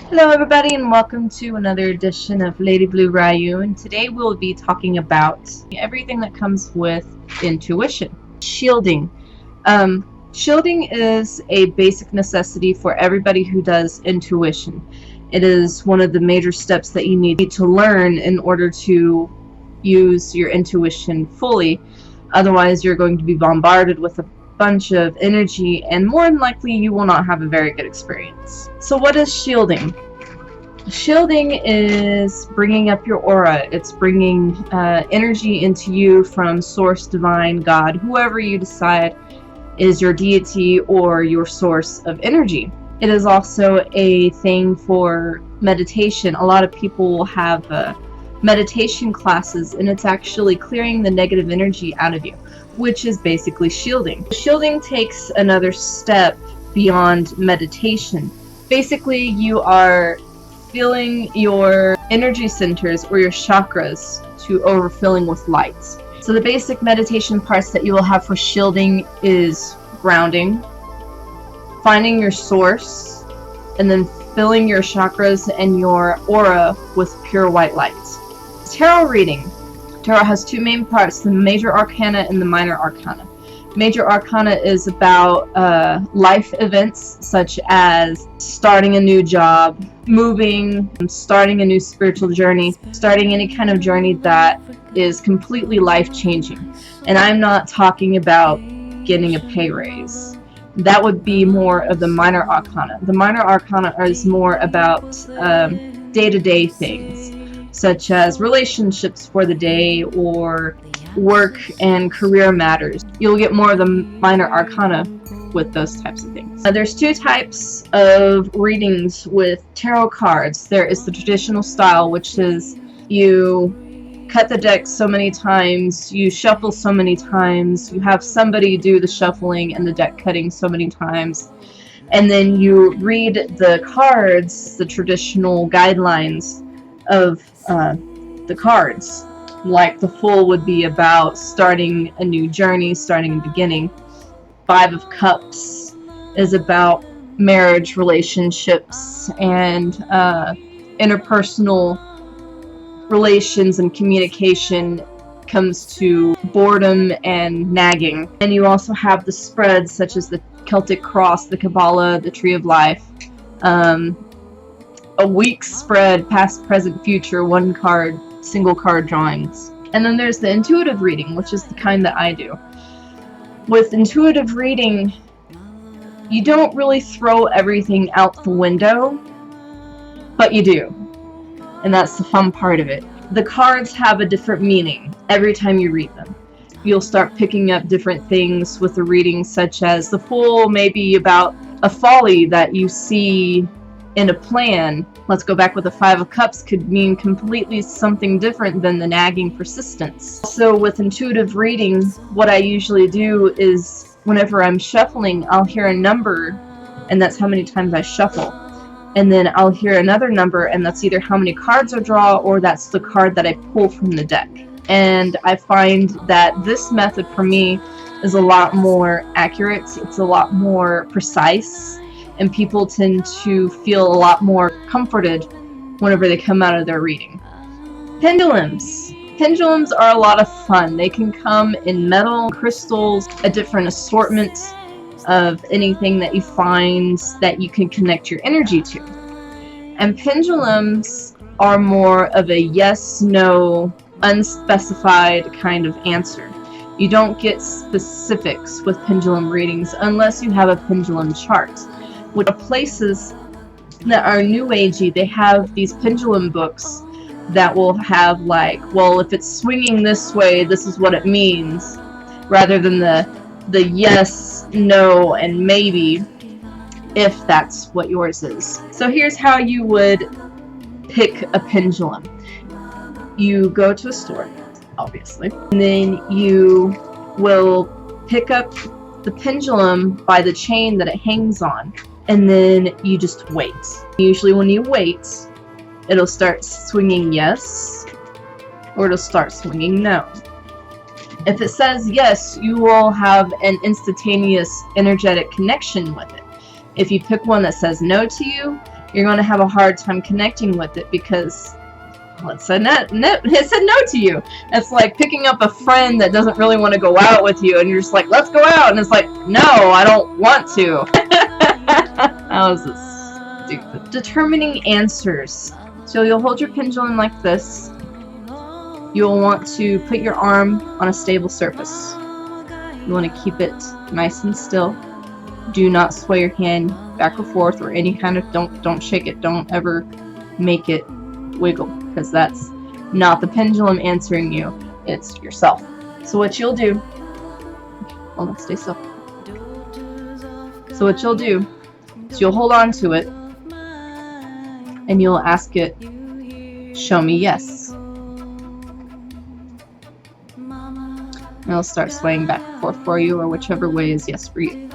Hello everybody and welcome to another edition of Lady Blue Ryu, and today we'll be talking about everything that comes with intuition. Shielding. Shielding is a basic necessity for everybody who does intuition. It is one of the major steps that you need to learn in order to use your intuition fully. Otherwise you're going to be bombarded with a bunch of energy, and more than likely you will not have a very good experience. So what is shielding? Shielding is bringing up your aura. It's bringing energy into you from source, divine, God, whoever you decide is your deity or your source of energy. It is also a thing for meditation. A lot of people will have meditation classes, and it's actually clearing the negative energy out of you, which is basically shielding. Shielding takes another step beyond meditation. Basically, you are filling your energy centers or your chakras to overfilling with light. So the basic meditation parts that you will have for shielding is grounding, finding your source, and then filling your chakras and your aura with pure white light. Tarot reading. Tarot has two main parts, the major arcana and the minor arcana. Major arcana is about life events such as starting a new job, moving, starting a new spiritual journey, starting any kind of journey that is completely life-changing. And I'm not talking about getting a pay raise. That would be more of the minor arcana. The minor arcana is more about day-to-day things, such as relationships for the day or work and career matters. You'll get more of the minor arcana with those types of things. There's two types of readings with tarot cards. There is the traditional style, which is you cut the deck so many times, you shuffle so many times, you have somebody do the shuffling and the deck cutting so many times, and then you read the cards, the traditional guidelines of the cards. Like the Fool would be about starting a new journey, starting a beginning. Five of Cups is about marriage, relationships, and interpersonal relations and communication. Comes to boredom and nagging. And you also have the spreads such as the Celtic Cross, the Kabbalah, the Tree of Life. A week spread, past, present, future, one card, single card drawings. And then there's the intuitive reading, which is the kind that I do. With intuitive reading, you don't really throw everything out the window, but you do. And that's the fun part of it. The cards have a different meaning every time you read them. You'll start picking up different things with the reading, such as the Fool may be about a folly that you see in a plan. Let's go back with the Five of Cups, could mean completely something different than the nagging persistence. So with intuitive reading, what I usually do is whenever I'm shuffling, I'll hear a number, and that's how many times I shuffle. And then I'll hear another number, and that's either how many cards I draw, or that's the card that I pull from the deck. And I find that this method for me is a lot more accurate, it's a lot more precise, and people tend to feel a lot more comforted whenever they come out of their reading. Pendulums. Pendulums are a lot of fun. They can come in metal, crystals, a different assortment of anything that you find that you can connect your energy to. And pendulums are more of a yes, no, unspecified kind of answer. You don't get specifics with pendulum readings unless you have a pendulum chart. With places that are new agey, they have these pendulum books that will have like, well, if it's swinging this way, this is what it means, rather than the yes, no, and maybe, if that's what yours is. So here's how you would pick a pendulum. You go to a store, obviously, and then you will pick up the pendulum by the chain that it hangs on. And then you just wait. Usually when you wait, it'll start swinging yes, or it'll start swinging no. If it says yes, you will have an instantaneous energetic connection with it. If you pick one that says no to you, you're going to have a hard time connecting with it because, well, it said no to you. It's like picking up a friend that doesn't really want to go out with you, and you're just like, let's go out, and it's like, no, I don't want to. That was stupid. Determining answers. So you'll hold your pendulum like this. You'll want to put your arm on a stable surface. You want to keep it nice and still. Do not sway your hand back or forth or any kind of, don't shake it. Don't ever make it wiggle, because that's not the pendulum answering you, it's yourself. So what you'll do, hold on, stay still. So what you'll do is you'll hold on to it and you'll ask it, show me yes. And it'll start swaying back and forth for you, or whichever way is yes for you.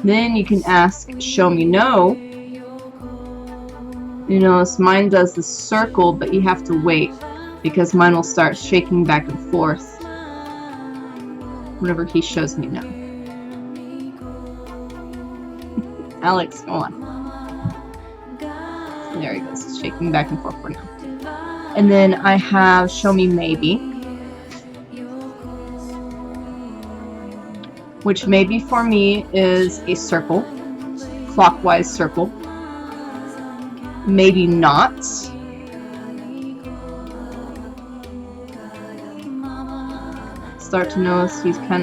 Then you can ask, show me no. You notice mine does the circle, but you have to wait because mine will start shaking back and forth whenever he shows me no. Alex, go on. There he goes, he's shaking back and forth for now. And then I have show me maybe, which maybe for me is a circle, clockwise circle. Maybe not. Start to notice he's doing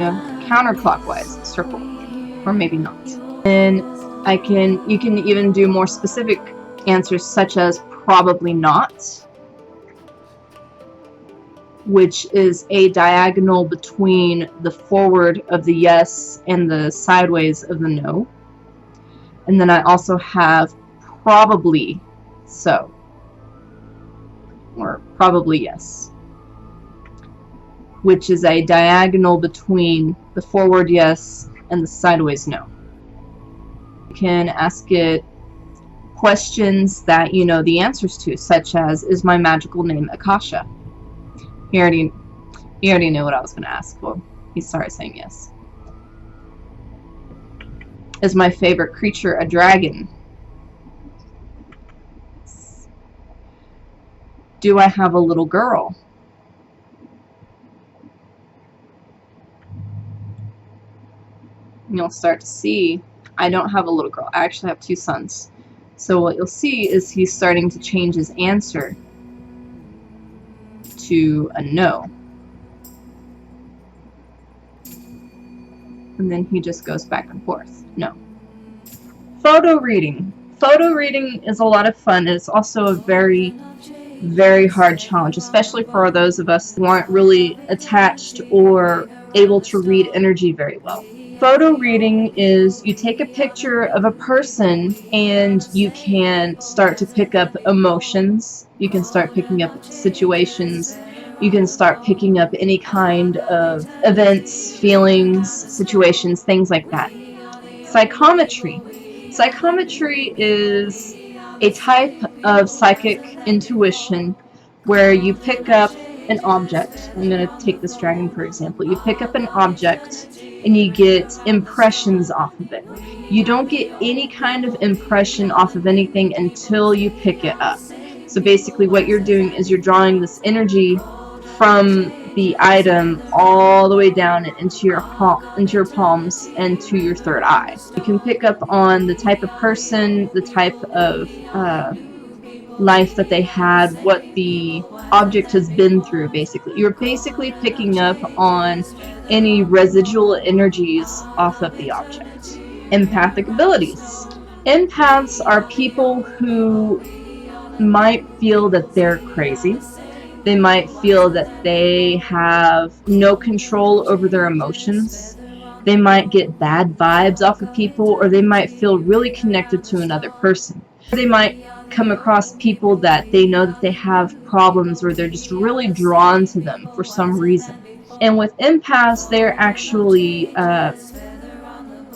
a counterclockwise circle, or maybe not. And you can even do more specific answers such as probably not, which is a diagonal between the forward of the yes and the sideways of the no. And then I also have probably so, or probably yes, which is a diagonal between the forward yes and the sideways no. You can ask it questions that you know the answers to, such as, is my magical name Akasha? He already knew what I was going to ask. Well, he started saying yes. Is my favorite creature a dragon? Do I have a little girl? And you'll start to see I don't have a little girl. I actually have 2 sons. So what you'll see is he's starting to change his answer to a no. And then he just goes back and forth. No. Photo reading. Photo reading is a lot of fun. It's also a very, very hard challenge, especially for those of us who aren't really attached or able to read energy very well. Photo reading is you take a picture of a person and you can start to pick up emotions. You can start picking up situations. You can start picking up any kind of events, feelings, situations, things like that. Psychometry. Psychometry is a type of psychic intuition where you pick up an object. I'm going to take this dragon for example. You pick up an object and you get impressions off of it. You don't get any kind of impression off of anything until you pick it up. So basically what you're doing is you're drawing this energy from the item all the way down and into your palms and to your third eye. You can pick up on the type of person, the type of life that they had, what the object has been through, basically. You're basically picking up on any residual energies off of the object. Empathic abilities. Empaths are people who might feel that they're crazy. They might feel that they have no control over their emotions. They might get bad vibes off of people, or they might feel really connected to another person. They might come across people that they know that they have problems, or they're just really drawn to them for some reason. And with empaths, they're actually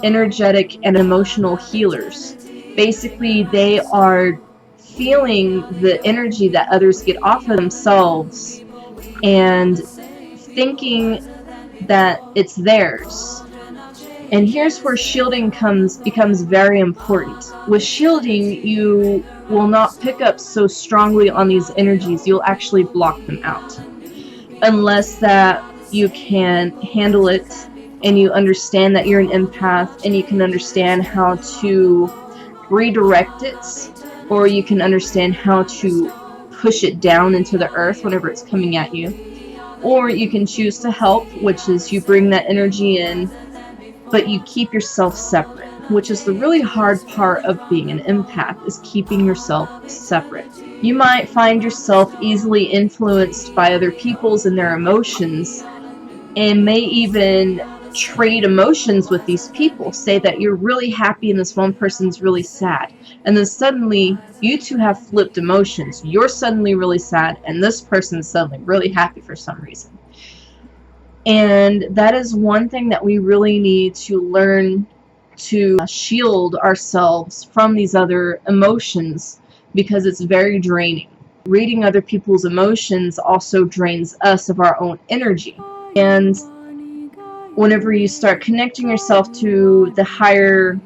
energetic and emotional healers. Basically, they are feeling the energy that others get off of themselves and thinking that it's theirs. And here's where shielding becomes very important. With shielding, you will not pick up so strongly on these energies. You'll actually block them out. Unless that you can handle it and you understand that you're an empath and you can understand how to redirect it, or you can understand how to push it down into the earth whenever it's coming at you. Or you can choose to help, which is you bring that energy in, but you keep yourself separate, which is the really hard part of being an empath, is keeping yourself separate. You might find yourself easily influenced by other people's and their emotions, and may even trade emotions with these people. Say that you're really happy and this one person's really sad, and then suddenly you two have flipped emotions. You're suddenly really sad and this person's suddenly really happy for some reason. And that is one thing that we really need to learn to shield ourselves from these other emotions, because it's very draining. Reading other people's emotions also drains us of our own energy. And whenever you start connecting yourself to the higher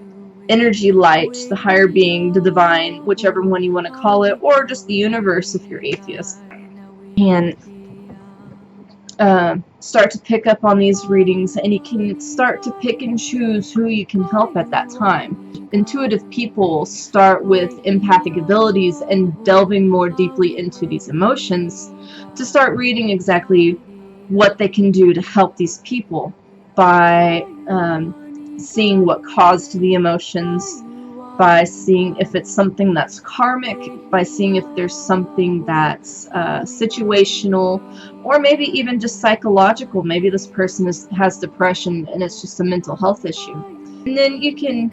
energy light, the higher being, the divine, whichever one you want to call it, or just the universe if you're atheist, and start to pick up on these readings, and you can start to pick and choose who you can help at that time. Intuitive people start with empathic abilities and delving more deeply into these emotions to start reading exactly what they can do to help these people by seeing what caused the emotions, by seeing if it's something that's karmic, by seeing if there's something that's situational, or maybe even just psychological. Maybe this person has depression and it's just a mental health issue. And then you can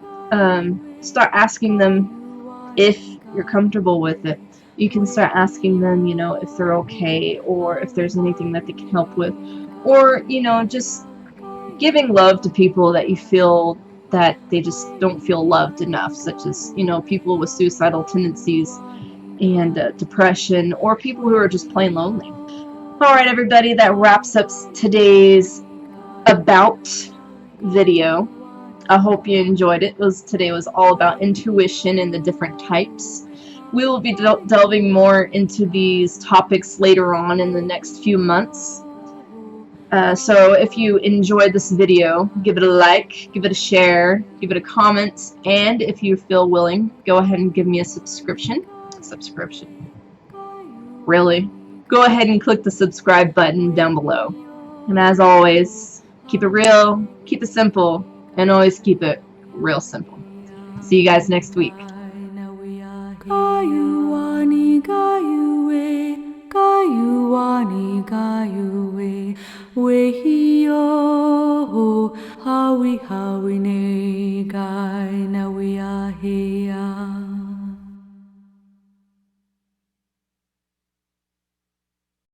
start asking them if you're comfortable with it. You can start asking them, if they're okay, or if there's anything that they can help with, or, just giving love to people that you feel that they just don't feel loved enough, such as, people with suicidal tendencies and depression, or people who are just plain lonely. Alright, everybody, that wraps up today's about video. I hope you enjoyed it. Today was all about intuition and the different types. We will be delving more into these topics later on in the next few months. So if you enjoyed this video, give it a like, give it a share, give it a comment, and if you feel willing, go ahead and give me a subscription. Really? Go ahead and click the subscribe button down below. And as always, keep it real, keep it simple, and always keep it real simple. See you guys next week. We ho, hawi hawi ne